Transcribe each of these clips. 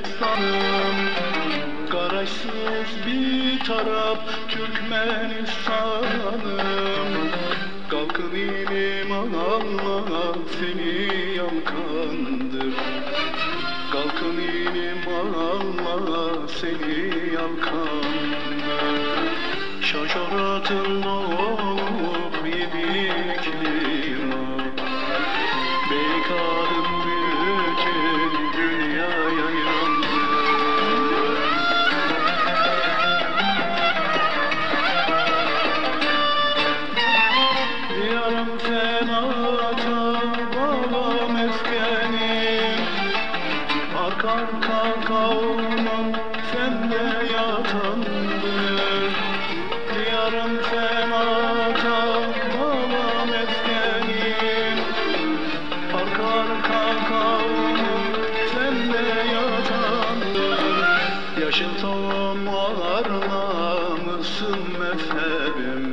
insanım. Garajsız bir taraf Türkmenistan'ım. Kalkın ilim Allah seni yalkandır. Kalkın ilim Allah seni yalkandır. Şaşaratın doğup yediklim Beykarım bütün dünyaya yandı. Diyarım senata baba meskenim. Arka arka kavmam sende yatandır. Diyarım senata baba meskenim. Arka arka kavmam sende yatandır. Yaşın tomarla mısın mezhebim?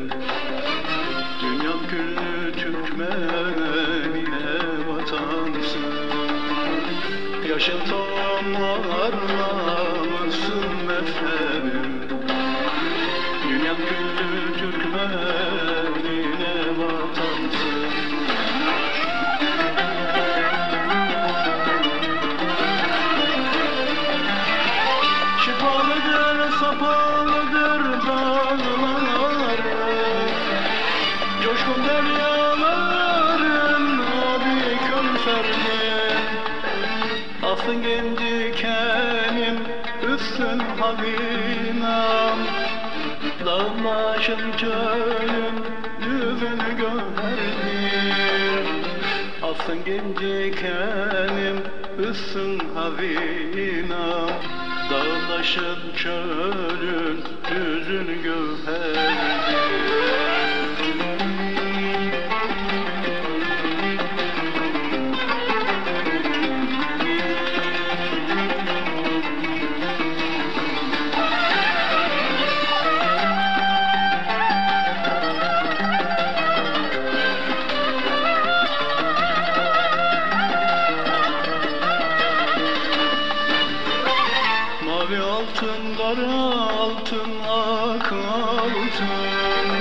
Dünya güllü Türkmenine vatansın. Yaşın tomarla mısın mezhebim? Dünya güllü Türkmenine vatansın. Şifalıdır, sapalıdır dağlarım. Coşkun deryaların abi könferdim. Asın genci kenim üstün havinam. Dağın başın çölün düzün göğerdir. Asın genci kenim üstün havinam. Dağın başın çölün düzün göğerdir. Mavi altın, kara altın, ak altın.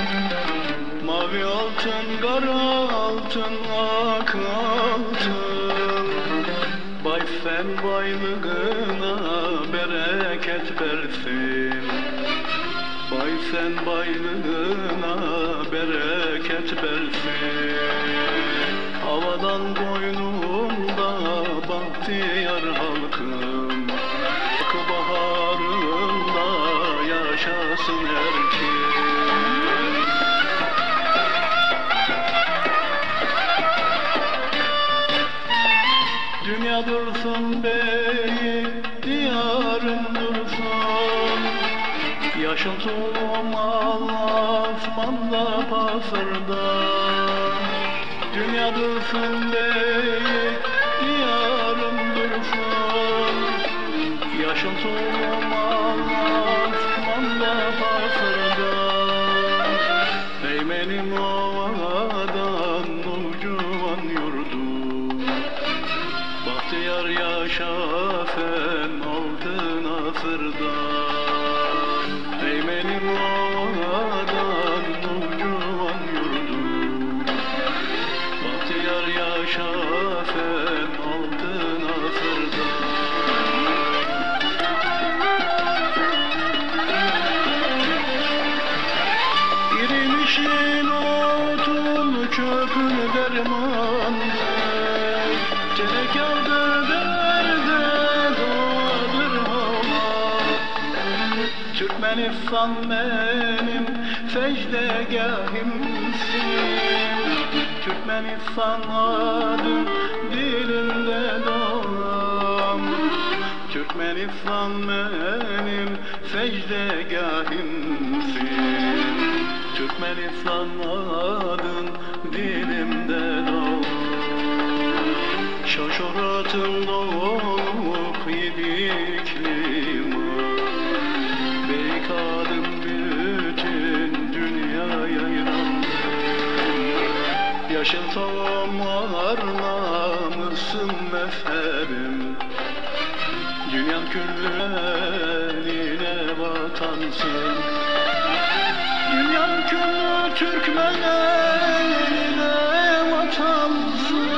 Mavi altın, kara altın, ak altın. Bay sen baylığına bereket versin. Bay sen baylığına bereket versin. Havadan boynumda bahtiyar halkım. Baharında yaşasın erkin. Dünya dursun bey, diyarım dursun. Yaşım tulum asmanda pasırda. Dünya dursun bey, diyarım dursun. Yaşım tulum asmanda pasırda. Ey benim ovadan ucuvan yurdum. Bahtiyar yaşa sen altın asırda. Ey benim ovadan ucuvan yurdum. Bahtiyar yaşa sen altın asırda. İrimişin otun çöpün dermandır. Çelekardır derde doğadır hava. Türkmenistan benim secdegahimsin. Türkmenistan adım dilimde doğam. Türkmenistan benim secdegahimsin. Türkmenistan adın dilimde doğam. Şaşaratın doğup yediklim Beykarım bütün dünyaya yandı. Yaşın tomarla mısın mezhebim? Dünya Türkmenine vatansın. Dünyanın küllü Türkmenine vatansın.